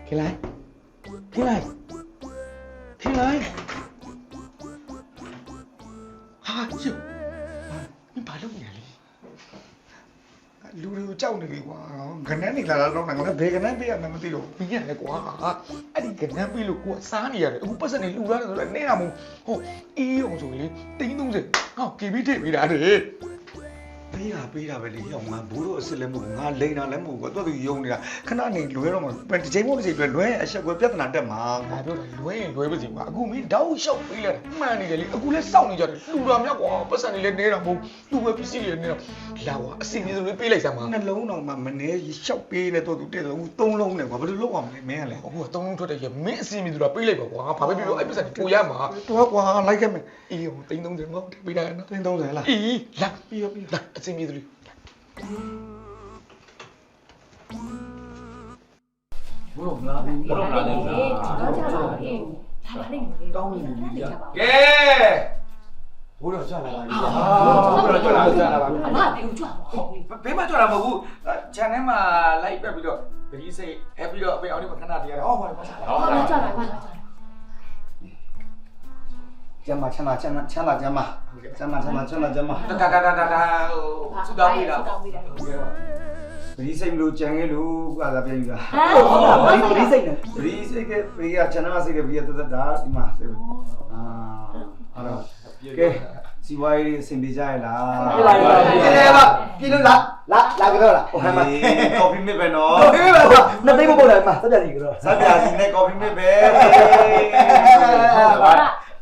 ခင်လိုက်ခင်လိုက်ခင်လိုက်ဟာယူမဘာလုပ်နေလဲလူတွေကိုကြောက်နေပြီကွာခဏနေလာတော့ငါလည်းဘယ်ခဏပေးရမှမသိတော့ပြီးရတယ်ကွာအဲ့ဒီခဏပေးလို့ကိုကစားနေရတယ်အခုပတ်စံနေလူလာတယ်ဆိုတော့နေတာမဟုတ်အေးအောင်ဆိုရင်330ဟော KB ထည့်ပေးတာတဲ့ပေးတာပဲလေဟောငါဘူးတော့အစ်စ်လည်းမဟုတ်ငါလိန်တာလည်းမဟုတ်ကွာတော်သူယုံနေတာခဏနေလွဲတော့မှတစ်ချိန်မို့တစ်ချိန်လွဲလွဲအဆက်ကွယ်ပြဿနာတက်မှာငါပြောတာလွဲရင်လွဲပါစီကွာအခုမင်းတောက်လျှောက်ပေးလိုက်မှန်နေတယ်လေအခုလည်းစောင့်နေကြတယ်လူတော်မြောက်ကွာပတ်စံနေလည်းနေတာမဟုတ်လူပဲပစ္စည်းတွေနေတာလာကွာအစင်ကြီးဆိုလေးပေးလိုက်စမ်းပါနှလုံးတော်မှာမနေလျှောက်ပေးနေတော့သူတက်တော့အခု3လုံးနဲ့ကွာဘယ်လိုလုပ်အောင်လဲမင်းကလည်းအခုက3လုံးထွက်တယ်ရမင်းအစင်ကြီးဆိုတာပေးလိုက်ပါကွာဘာပဲပြောအဲ့ပတ်စံကိုရမှာတော့ကွာလိုက်ခဲ့မယ်အေးဟို330ငေါ့ပေးလိုက်နော်330လားအေးလာပြီးရောလာအစင်ကြီးတွေဘလို့မလားဘူးဘလို့မလားဘူးလားတော့ကြာတော့အေးလာပါလိမ့်မယ်ကောင်းနေပြီကဲဘိုးတော်ကြလာပါပြီဟာဘိုးတော်ကြလာပါပြီအမတေကိုကြွားဘဲမကြလာမဟုတ်ဘူးခြံထဲမှာလိုက်ပြတ်ပြီးတော့ဗတိစိတ်ဟဲပြီးတော့အပေအောင်လေးမှာခဏတရားဟောပါဟောကြလာပါကျမ်းမချမ်းသာကျမ်းမာကျမ်းမာကျမ်းမာကျမ်းမာကျမ်းမာကျမ်းမာကျမ်းမာတာစူတောင်းပြီးတာဗတိစိတ်လို့ကြံခဲ့လို့ကလာပြန်ပြီလားဗတိစိတ်နဲ့ဗတိစိတ်ကဘေးကချမ်းသာစိတ်ကဘေးကတဒါဒီမှာအဲ့တော့ကဲစီဝိုင်းအဆင်ပြေကြရလားပြေးပါပြေးလို့လာကြတော့လားဟိုမှာကော်ဖီမစ်ပဲနော်ကော်ဖီမစ်ပဲနှစ်သိန်းမပို့လိုက်မှာစက်ပြစီကြတော့စက်ပြစီနဲ့ကော်ဖီမစ်ပဲ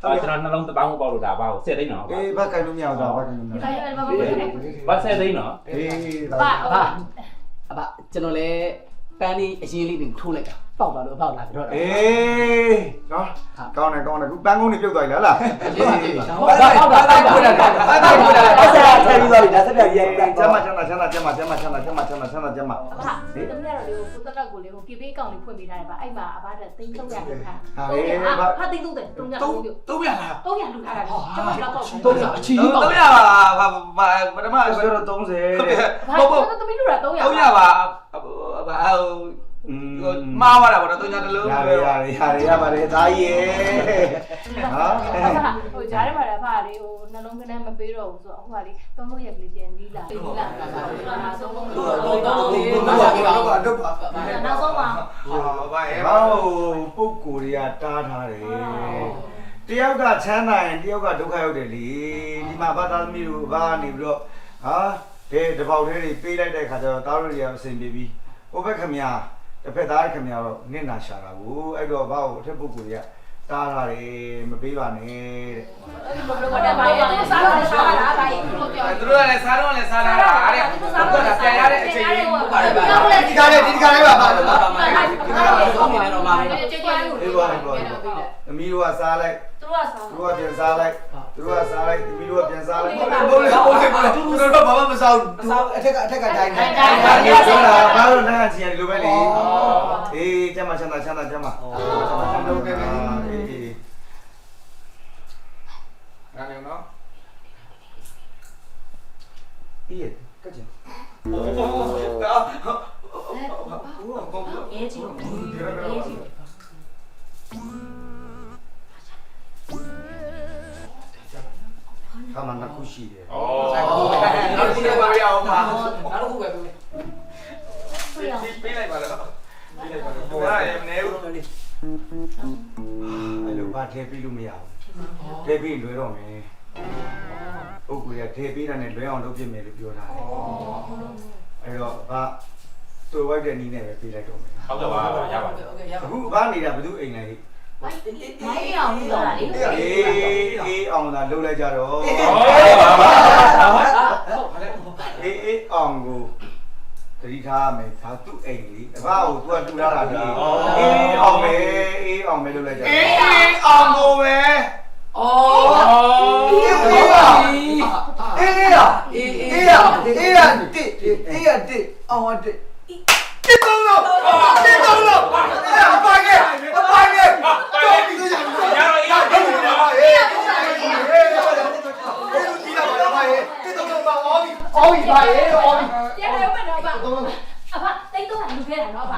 ကျွန်တော်နှလုံးတပေါင်းပေါက်လို့ဒါပါကို10သိန်းနော်အေးဘာခိုင်လို့မရတော့ဘာခိုင်လို့မရဘာ10သိန်းနော်အေးအဘကျွန်တော်လည်းပန်းလေးအရင်လေးတွေထိုးလိုက်တာပေါက်သွားလို့အပေါက်လာပြီးတော့အေးနော်ကောင်းတယ်ခုပန်းကုန်းတွေပြုတ်သွားပြီလားအေးပေါက်တာဆက်ပြီးသွားပြီဒါဆက်ပြကြီးရဲ့ကျမအဖသမီးကတော့လေကိုတက်ကိုလေကို KB အကောင့်လေးဖွင့်ပေးထားတယ်ပါအဲ့မှာအဘတက်300လောက်ထားဟာ330 300လောက်ပြုတ်300လား300လူထားတာကျမကတော့300အချီးပေါက်300ပါပထမဆိုတော့30ဟုတ်သမီးလူတာ300 300ပါမားသွားတာပေါ့နော်300တလုံးရပါတယ်သားကြီးဟာဟိုကြားထဲမှာလည်းဖားလေးဟိုနှလုံးကနဲ့မပေးတော့ဘူးဆိုတော့ဟိုကလေး3လုံးရက်ကလေးပြန်နီးလာနီးလာတာပါ3လုံးနောက်ဆုံးပါဘာရဲ့ဟောပုပ်ကိုတွေကတားထားတယ်တယောက်ကချမ်းသာရင်တယောက်ကဒုက္ခရောက်တယ်လေဒီမှာဘာသာသမီးတို့ဘာနေပြီးတော့ဟာတပေါက်သေးတွေပေးလိုက်တဲ့ခါကျတော့တားတို့တွေကအဆင်ပြေပြီးဟိုဘက်ခမညာတစ်ဖက်သားခင်ဗျားတော့နင့်နာရှာတာကိုအဲ့တော့ဘာကိုအထက်ပုဂ္ဂိုလ်တွေကတားထားတယ်မပေးပါနဲ့တဲ့ဘယ်လိုလဲဘာလို့စားတော့စားတာဒါကြီးပြောပြောသူတို့ကလည်းစားတော့လည်းစားတာတဲ့ပြန်ရတဲ့အချိန်ကြီးဟုတ်ပါတယ်ဗျာဒီကားလေးပါပါဆုံးနေတယ်တော့မှာပဲအေးပါသမီးတို့ကစားလိုက်သူတို့ကပြန်စားလိုက်သမီးတို့ကပြန်စားလိုက်ဘိုးလေးသူတို့တော့ဘာမှမစားဘူးသူအထက်ကတိုင်းနေဆိုတာဘာလို့နားချင်ရလို့ပဲလေအေးကျမချမ်းသာကျမအေးနားနေနော်အေးကကြရေးကြည့်他们那哭戏的。哦。那哭的吧，要吗？那哭呗。ပေးလိုက်ပါလားပေးလိုက်ပါလားဟိုကမနေဘူးအဲ့လိုဘာထဲပြီးလို့မရဘူးထဲပြီးလွဲတော့မယ်ဥက္ကူရထဲပြီးတာနဲ့လွဲအောင်လုပ်ပြမယ်လို့ပြောထားတယ်အဲ့တော့ဘာတွေ့ဝိုက်တဲ့နီးနဲ့ပဲပေးလိုက်တော့မယ်ဟုတ်ကဲ့ပါရပါတယ်အခုဘာနေတာဘယ်သူအိမ်လဲမိုင်းအောင်လို့လာလေအေးအောင်သာလှုပ်လိုက်ကြတော့အေးအောင်ကိုတတိထားမယ်ဒါသူ့အိမ်လေအဘကိုသူကတူထားတာဒီအေးအောင်ပဲလှုပ်လိုက်ကြအေးအောင်ကိုပဲအော်အေးတိအောင်တိတစ်သုံးလို့အပိုင်ကတော်ပြီဆိုရရရဟေးဒီလာပါတစ်သုံးလို့ပါအော်ပြီပါရေအော်ပြီပြန်လာဦးမယ်တော့ပါအဖတိတ်တော့လူခဲ့တာနော်အဖ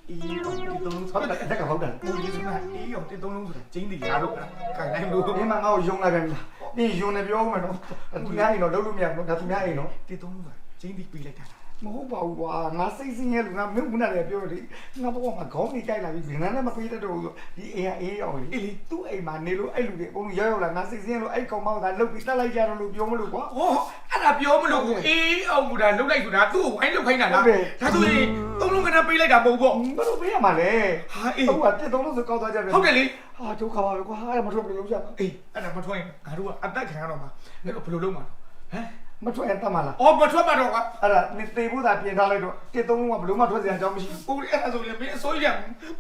အေးအောင်တိတုံးလုံးဆိုတာတက်ကဟုတ်တယ်ဦးလေးဆိုတာအေးအောင်တိတုံးလုံးဆိုတာကျင်းတီရတော့ခိုင်နိုင်လို့ ဒီမှာငါ့ကိုယုံလိုက်ပြန်ပြီ။ဒီယုံနေပြောမှနော်။သူများအိမ်တော့လုံးလို့မရဘူး။ဒါသူများအိမ်နော် တိတုံးလုံးဆိုတာကျင်းတီပြီးလိုက်တာ ။မဟုတ်ပါဘူးကွာ။ငါစိတ်ဆင်းရဲလို့ငါမင်းကလည်းပြောတယ်။ငါဘောကခေါင်းကြီးကြိုက်လာပြီ။ဘယ်နဲ့မှမပေးတတ်တော့ဘူးဆို။ဒီအိမ်ကအေးအောင်လေ။သူ့အိမ်မှာနေလို့အဲ့လူတွေအကုန်လုံးရောက်လာငါစိတ်ဆင်းရဲလို့အဲ့ကောင်မကလုတ်ပြီးတက်လိုက်ကြတော့လို့ပြောမလို့ကွာ ဟောအဲ့ဒါပြောမလို့ကိုအေးအောင်ကလှုပ်လိုက်ဆိုတာသူ့ကိုဝိုင်းလှုပ်ခိုင်းတာလားဒါဆိုရင်သုံးလုံးကနပေးလိုက်တာမဟုတ်ပေါ့ ။ဘယ်လိုပေးရမှာလဲ ဟာအေး ။ဟုတ်ကတစ်တုံးလို့ဆိုကောက်သွားကြပြီ ဟုတ်တယ်လေ ။ဟာဒုက္ခပါပဲကွာ။အဲ့မထွက်ဘယ်လိုလုပ်ကြမှာ အေးအဲ့ဒါမထွက်ရင်ငါတို့ကအသက်ခံရတော့မှာငါတို့ဘယ်လိုလုပ်မှာဟမ် မထွက်ရင်တတ်မှာလား အော်မထွက်မှာတော့ကွာ အဲ့ဒါနေသေးဖို့သာပြင်ထားလိုက်တော့တစ်တုံးလုံးကဘယ်လိုမှထွက်စရာအကြောင်းမရှိဘူး ကိုအဲ့ဒါဆိုရင်မင်းအစိုးရ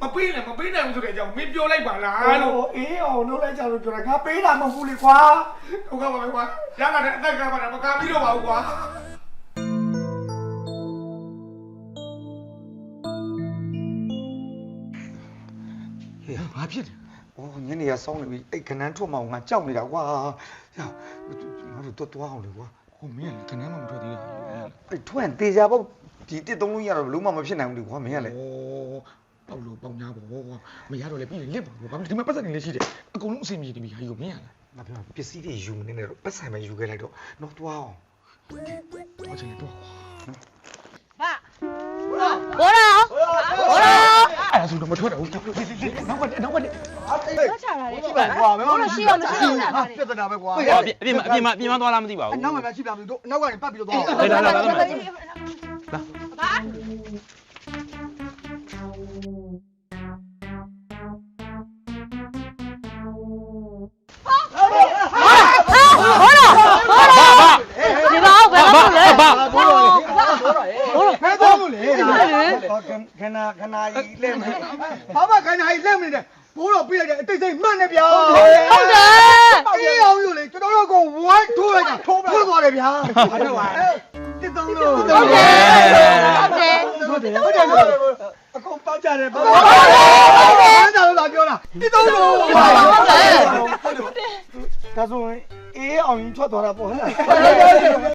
မပေးနဲ့မပေးနိုင်ဘူးဆိုတဲ့အကြောင်းမင်းပြောလိုက်ပါလားလို့ အေးအောင်လုပ်လိုက်ကြလို့ပြောတာငါပေးတာမဟုတ်ဘူးလေကွာ ဟုတ်ကဲ့ပါပဲကွာရတာတဲ့အသက်ကပါတာမကပြီးတော့ပါဘူးကွာ ဟေးဘာဖြစ်လဲ။အော်ညနေကစောင်းနေပြီအဲ့ခဏန်းထွက်မအောင်ငါကြောက်နေတာကွာ။ဟောငါတို့တော့အောင်လေကွာ ဟိုမင်းကခဏမှမထွက်သေးဘူး ။အဲ့ထွက်ရင်တေချာပေါ့ဒီတစ်သုံးလုံးရတော့ဘလို့မှမဖြစ်နိုင်ဘူးလေကွာမင်းကလေ ဩပေါလို့ပေါညာပေါ့ကွာမရတော့လေပြီးလစ်ပါကွာဘာလို့ဒီမှာပတ်စံနေလေးရှိတယ်အကုန်လုံးအဆင်ပြေနေပြီဟာယူမင်းရလား ။ငါပြောပစ္စည်းတွေယူမနေနဲ့တော့ပတ်ဆိုင်ပဲယူခဲ့လိုက်တော့တော့တွားအောင် တော့ချင်တော့ ဘောရာဘောရာ အဲ့ဒါဆိုတော့မထွက်တော့ဘူးနောက်ကနောက်က တော့ချလာတယ်ရှိပါ ကွာဘယ်မှာ ရှိအောင်မရှိအောင်လား ပြဿနာပဲကွာ အပြင်မသွားလားမသိပါဘူး နောက်မှမရှိပါဘူးတို့နောက်ကနေပတ်ပြီးတော့သွား ဘာ ဒီပါဘယ်လိုလဲ ဘာ ဘိုးတော်ဖဲသွားလို့လေခဏကြီးလက်မယ် ဘာမှခိုင်းတာကြီးလက်မနေနဲ့ဘိုးတော်ပြလိုက်တဲ့အတိတ်စိတ်မှန်နေဗျာ ဟုတ်တယ် အေးအောင်လို့လေကျွန်တော်တို့ကဝိုင်းထိုးလိုက်တာထိုးသွားတယ်ဗျာဘာလို့လဲတစ်သုံးလို့ ဟုတ်တယ်ဟုတ်တယ် ဟုတ်တယ်အကုန်ပေါက်ကြတယ်ဘာလို့လာပြောတာတစ်သုံးလို့ ဟုတ်တယ် ဒါဆိုရင်အေးအောင်ရင်ထွက်သွားတာပေါ့ဟဲ့